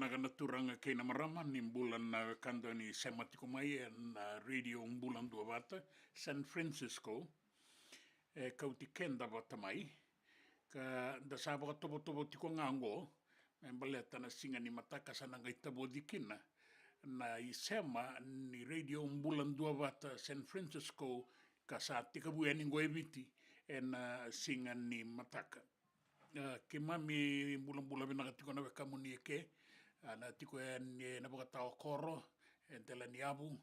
naga kay na maraman ni bulan na kanda ni Sematikumay na radio bulan dua bata San Francisco kauti kenda bata mai ka da saba ka tobo tiko ngango membaleta na singa ni mataka sa nangay tabo dikina na isema ni radio bulan dua bata San Francisco ka sa tika buyan ni goebiti na singa ni mataka ke mami bulan-bulan binakatiko na weka muni ke na tiko na bakatao koro tela ni abu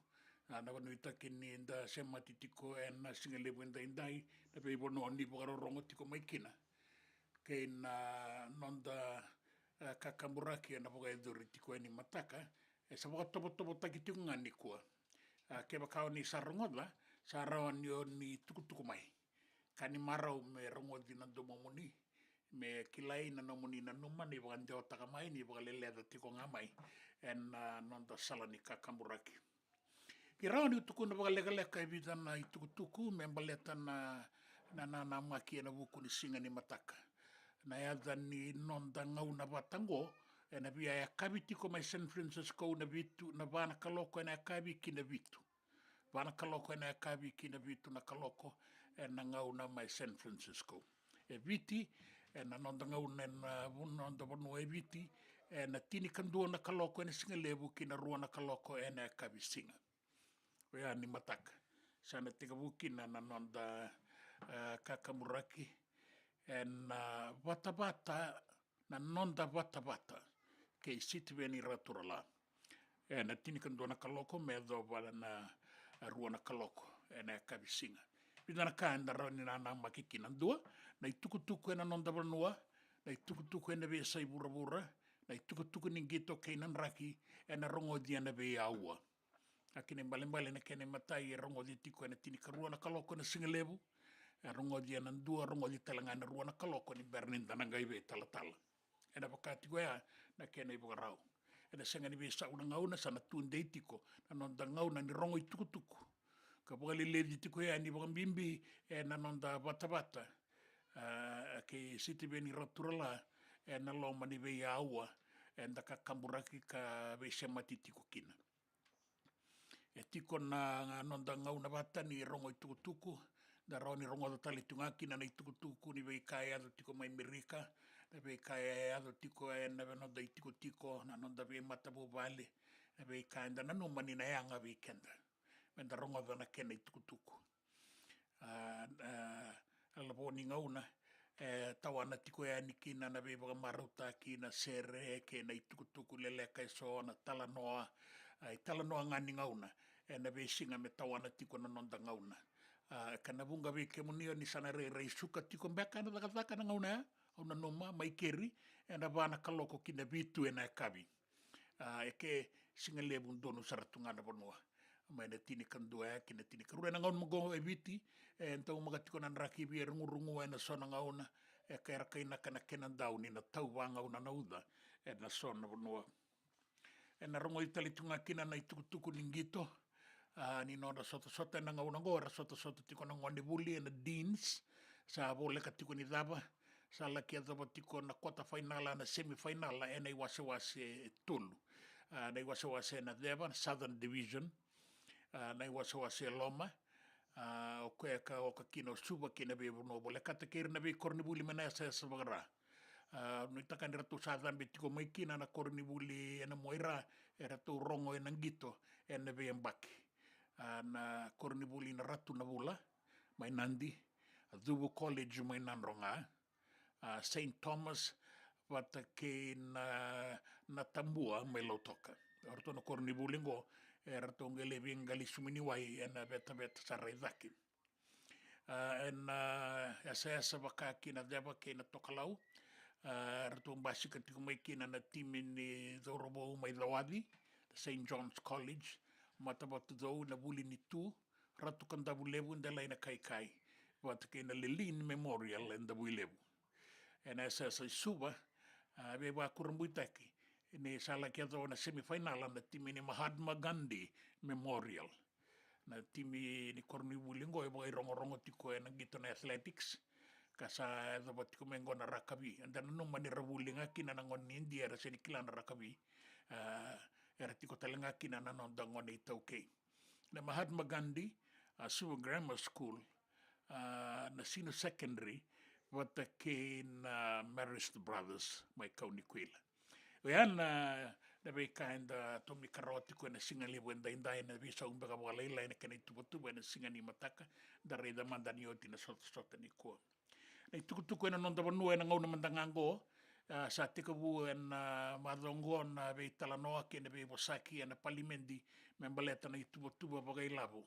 na wanuita kini da sema titiko na singalebu indai na pe bono ni bakarorongo tiko maikina ke na nonda kakamburaki na bakaidori tiko ni mataka sa bakatobo takitiko ngani kuwa ke bakao ni sarongola sarawan yo ni tukutuku mai kani marau me rongodi na domomuni me kilai na nomuni na numa ni bagan jawa takamai ni baga leleda tiko ngamai nonda sala ni kakamburaki. Kirao ni tuku na baga lega ibita na itukutuku me baleta na maki na buku ni singa ni mataka. Na yada ni nonda ngau na batango na bia ya kabi tiko mai San Francisco na vitu na bana kaloko na kabi ki na vitu. Bana kaloko na kabi ki na vitu na kaloko na ngau na mai San Francisco. E viti na nonda ngaunen nonda wano e viti na tini kandua na kaloko na singa lebu ki na rua na kaloko na kabi singa. Wea ni mataka. Sana tika buki na nonda kakamuraki na bata na nonda bata ke sitiwe ni raturala. Na tini kandua na kaloko me do wala na rua na kaloko na kabi singa. Pidana kanda rani na makiki na dua na itukutuku na nonda vanua na itukutuku na be sai bura na itukutuku ni gito kainan raki na rongo dia na be aua akine mbale na kene matai rongo di tiko na tini karua na kaloko na singalebu rongo dia na dua rongo di talanga na rua na kaloko ni bernin tananga ibe talatala na pakati ko ya na kene ibu rau na senga ni be sa una ngauna sana tunde tiko na nonda ngauna ni rongo itukutuku kapag lilid dito ko yan, di ba kang bimbi, na nonda bata-bata, ke siti beni raturala, na loma ni be yawa, da kakamburaki ka be sema titiko kina. Tiko na nonda ngau na bata ni rongo itukutuku, da rao ni rongo datali tungaki na itukutuku ni be kaya do tiko may Amerika, na be kaya do tiko na be nonda itiko-tiko, na nonda be matabu bale, na be kaya na numani na yanga be kenda. Menda rongo dana kena itukutuku. Alaponi ngauna, tawana tiko ya ni kina na bebaga maruta kina sere kena itukutuku leleka iso na talanoa ngani ngauna. Na be singa me tawana tiko na nonda ngauna. Kana bunga be kemunio ni sana re suka tiko mbeka na takataka na ngauna au na noma maikeri na bana kaloko kina bitu na kabi. Eke singa lebu ndonu saratunga na bonua. May na tini kandua kina tini karua na ngaun mago e viti entau magatiko na raki bi rungu na sona ngauna kaya kay na kana kenan daw ni na tau wa ngauna na uda na sona bonua na rungo italitunga kina na itukutuku ningito ni no sota na ngauna ngora sota tiko na ngoni buli na deans sa bole katiko ni daba sa laki adaba tiko na quarter final na semi final na iwase tulu na iwase na deba Southern Division na iwase loma o ka kino suba kina be no bole kata kir na be kornibuli mana sa bagara no itakan ratu sadan be tiko mai kina na kornibuli na moira era tu rongo en ngito en be mbaki na kornibuli na ratu na bula mai nandi Dubu College mai nanronga St. Thomas wata ke na tambua mai lotoka orto no kornibuli ngo era tongele vingali sumini wai na beta sarai zaki esa baka kina deba kina tokalau rato mbasi katiko mai kina na timi ni zorobo mai lawadi St. John's College mata batu dou na buli ni tu ratu kanda bulebu ndela ina kai wata kina Lilin Memorial and the bulebu esa suba beba kurumbuitaki ni sala kia na semifinal na timi ni Mahatma Gandhi Memorial na timi ni Kornibuli ngo iba rongo tiko na gito na athletics kasa dapat ko mengo na rakabi anda no mani rabuling akin na ngon India ra sini kila na rakabi era tiko talanga kina na non dangon i tau kei. Na Mahatma Gandhi, Suva Grammar School, na Sino Secondary, wata ke na Marist Brothers, mai kauni kuila. Oian na be kainda tomi karoti ko na singali wenda indai na bisa umbaga wala ila na kena tupu na singani mataka da reda mandani oti na sota ni ko. Na tuku na nonda vanua na ngau na mandangango sa tika bu na madongo na be talanoa ke na be wasaki na palimendi membaleta na tupu baga ilavo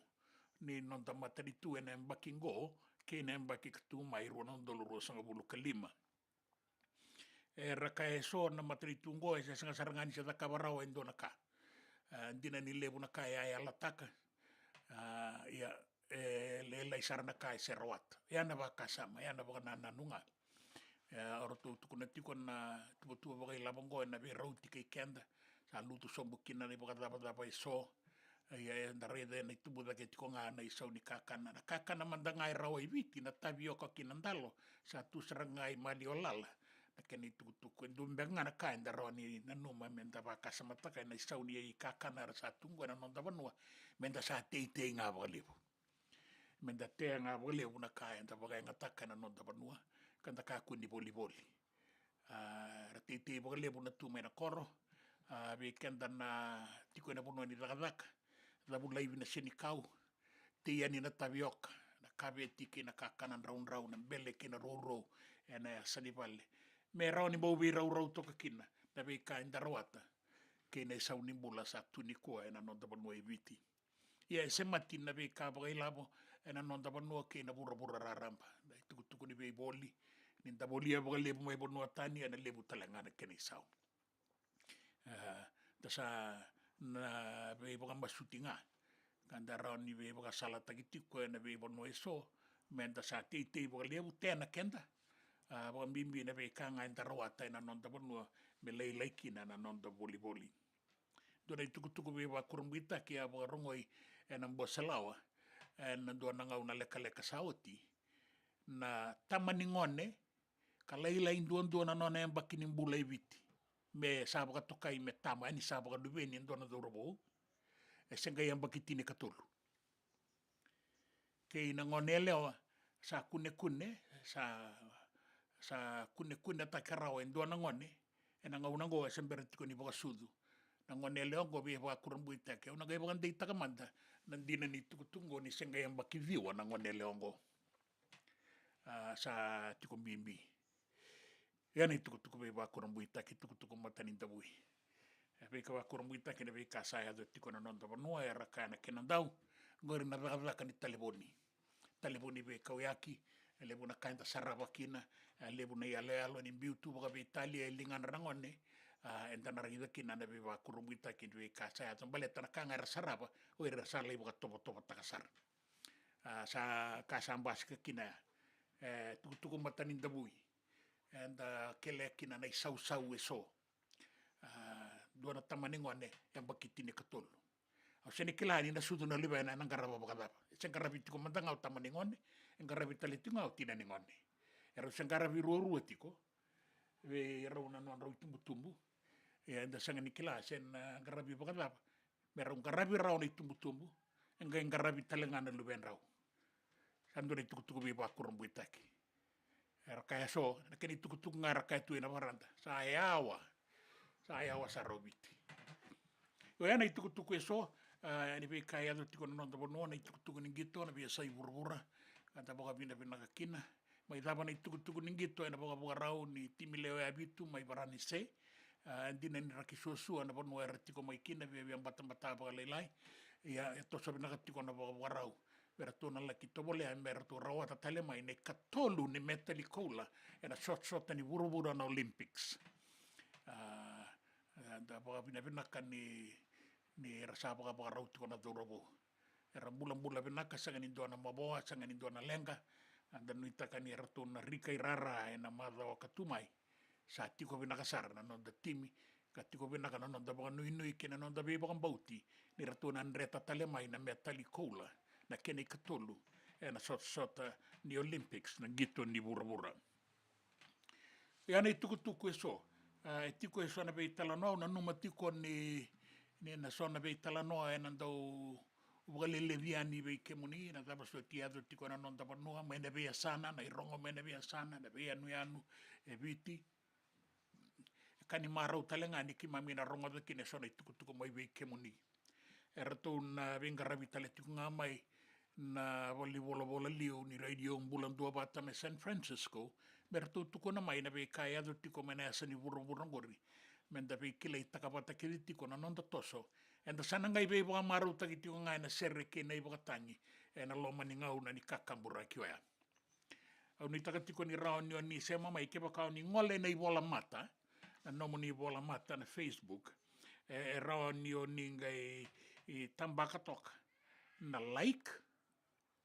ni nonda matari tu na mbakingo ke na mbaki katu mai rona ndoloro sanga bulu kalima. Raka so na mataritungo sa sanga sarangani sa takabarao endo na ka. Dina ni lebu na ka ya lataka. Ya le isara na ka se rawat. Ya na ba kasama ya na ba nanunga. Oro tu kuna tiko na tu ba labongo na be rauti ke kenda. Sa lutu sombu kina ni ba da so. Ya na rede na tubu da ke tiko nga na isau ni kakana. Kakana mandangai rawa ibiti na tabioka kinandalo sa tu serangai mali olala. Na keni tuku ndumbenga na kain daro ni nanuma menda baka samata kai na sauni i kakana ra sa tungo na nonda vanua menda sa teite nga valevu menda te nga valevu na kain da baga nga taka na nonda vanua kanda ka kundi boli ra teite valevu na tu mena koro be kenda na tiko na vanua ni lagak la bulaivi na senikau te yani na tavioka na kabe tiki na kakana raun na bele kina ro ena sanivale me rau ni mau rau toka kina na be kain darawata ke na sau ni mula sa tuni koa ena nonda vanua viti ia se mati na be ka bagai labo ena nonda vanua ke na bura raramba na tuku ni be boli ni da boli baga lebu mai vanua tani ena lebu talangana ke ni sau da sa na be baga masutinga kanda rau ni be baga sala tagitiko ena be vanua so men da sa teitei baga lebu tena kenda wa mimbi na be kanga indarawata na nonda vanua me leiki na nonda boli. Dona tuku be wa kurumita ki a rongoi na mbosalawa na dona ngau na leka saoti na tamaningone ka leila indua na nona mbakini mbula iviti me sabaka tokai me tama ni sabaka duveni ndona dorobo senga yambakitini katulu. Ke na ngonele sa kune sa kune takarao endo na ngone ena ngau sembere tiko ni baka sudu na ngone leo go be wa kurumbuita ke una ga baka ndei takamanda na dina ni tukutungo ni senga yamba kiviwa na ngone leo go sa tiko mbimbi ya ni tukutuku be wa kurumbuita ki tukutuku matani tabui be ka wa kurumbuita ke be ka saya do tiko na nonda vanua era kana kenandau ngori na baka ni taleboni be kauyaki lebu na kainta sarava kina lebu na yale ni biutu baka be Italia lingan rangone enta na rida kina na be wa kurumita ki be kasa ya tambale tana kanga sarava o ira sale baka topo takasar sa kasa ambas ke kina tuku matanin dabui enda kele kina na sau eso dua na tamaningone yang bakitini katolo au sene kilani na sudu na liba na ngaraba baka sengarabi tiko mandanga o tamaningone ngarabi talitinga o tina ningone era sengarabi ruo tiko we era una non ro tumbu e anda sanga nikila sen ngarabi baka mera ngarabi raw ni tumbu ngarabi talengana luben raw sando ni tuku be ba kurumbu itaki era kaya so na keni tuku ngara kaya tu ina varanda sayawa sarobiti o yana tuku so ni be kaya do tiko non do no na tuku ni gito na be sai burbura kanta boka bina kakina mai daba na tuku ni gito na boka rau ni timileo ya bitu mai barani se dina ni rakisosu na bono era tiko mai kina be bata boka leilai ya to sabi na tiko na boka rau vera tona la kitobole a mera to rawa ta tale mai ne katolu ni metali kola na shot ni burbura na Olympics da boka bina kan ni rasa boka rau tiko na dorobo era bula bina kasanga ni dona maboa sanga ni dona lenga anda nuita kan era tona rika irara ena mada o katumai sa tiko bina kasar na nonda timi ka tiko bina kana nonda boka nui kena nonda be boka bauti ni ratona andreta tale mai na metali kola na kene katolu ena sota ni Olympics na gito ni bura ya na tuku eso e tiko e sona vei talanoa, na numa tiko ni na sona vei talanoa e nandau ugalele viani vei ke muni, na tapa so tiado tiko na non tapa noa, mene vei asana, na irongo mene vei asana, na vei anu e viti. Kani marau talenga ni ki mamina rongo da kine sona i tuku mai vei ke muni. E ratou na venga ravi tale tiko ngā mai, na wali wola liu ni radio Mbulan Dua Bata me San Francisco, me ratou tuko na mai na vei kai adu tiko mene asa ni vurangori, men da vei kila i takapata kiri tiko na nonda toso, en da sana ngai vei waka marau taki tiko ngai na sere ke nei wakatangi, e na loma ni ngau na ni kakambura ki oea. Au ni taka tiko ni rao ni o ni sema mai ke wakao ni ngole nei wola mata, na nomo ni wola mata na Facebook, e rao ni o ni ngai i tambaka toka, na like,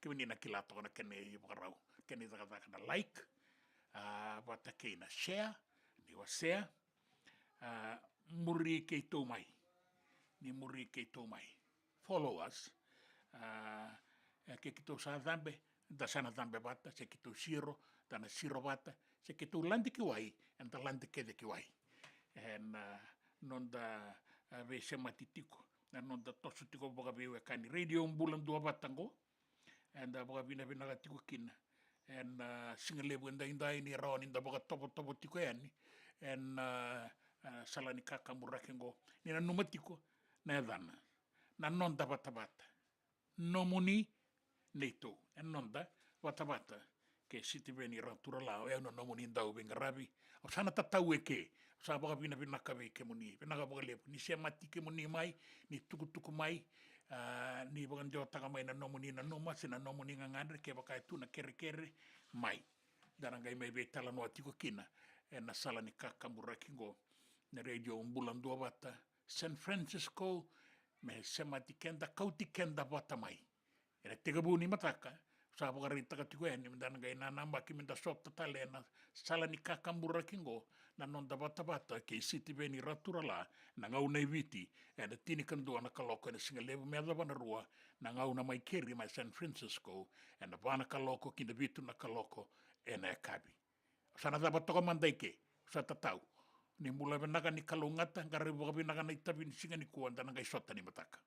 ke wini na kila toka na kene i wakarau, kene i taka na like, wata kei na share, ni wa share, muri kei tau mai, ni muri kei tau mai. Follow us, ke ki tau sa dhambe, da sana dhambe bata, se ki tau siro, dana siro bata, se ki tau landi ki wai, en da landi kede ki wai. En non da ve se matitiko, non da tosu tiko boka veu e kani radio Mbulan Dua Bata ngo, en da boka vina vina tiko kina, en singalebu indai ni rao ni da boka topo tiko yani, en salani kakamurake ngo, ni na numa tiko, na edana, na non da bata, nomuni neito, en non da bata, ke siti veni ratura lao, e no nomuni ndau venga ravi, o sana tatau e ke, o sa boka vina ka vei ke muni, vina ka boka lepu, ni se mati ke muni mai, ni tuku mai, ni boka ndio taka mai na nomuni na noma, se na nomuni ngangandre, ke boka e tuna kere mai. Darangai mai vei tala noa tiko kina, e na sala ni kakamuraki ngo, na radio Mbulan Dua Bata, San Francisco, me se mati kenda, kauti kenda bata mai. Era tegabu ni mataka, sa boka rin taka tiko yani, darangai na namba ki minda sop tatale, na sala ni kakamuraki ngo, na non da bata, ke siti veni ratura la, na ngau nei viti, e na tini kandua na kaloko, e na singa levu mea wana rua, na ngau na mai keri mai San Francisco, e na wana kaloko, ki na vitu na kaloko, e na e kabi. Sana dapat toka mandai ke, sa tatau. Ni mula venaka ni kalungata, ngare boka venaka na itabi ni singa ni kuan, dana ngai sota ni mataka.